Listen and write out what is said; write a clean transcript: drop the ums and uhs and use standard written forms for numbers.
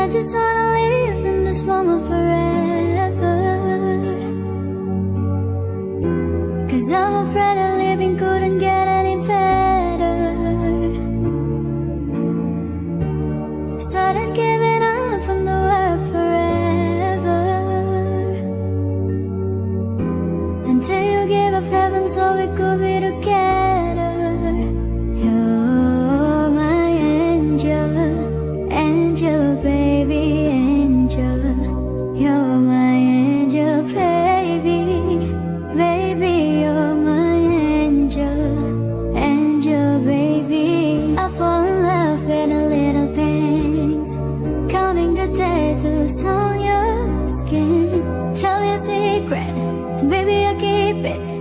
I just wanna live in this moment forever. 'Cause I'm afraid of living couldn't get any better. Started giving up on the world forever, until you gave up heaven so we could be together. You're my angel, angel baby, angel. You're my angel baby, baby, you're my angel, angel baby. I fall in love with the little things, counting the tattoos on your skin. Tell me a secret, baby, I keep it.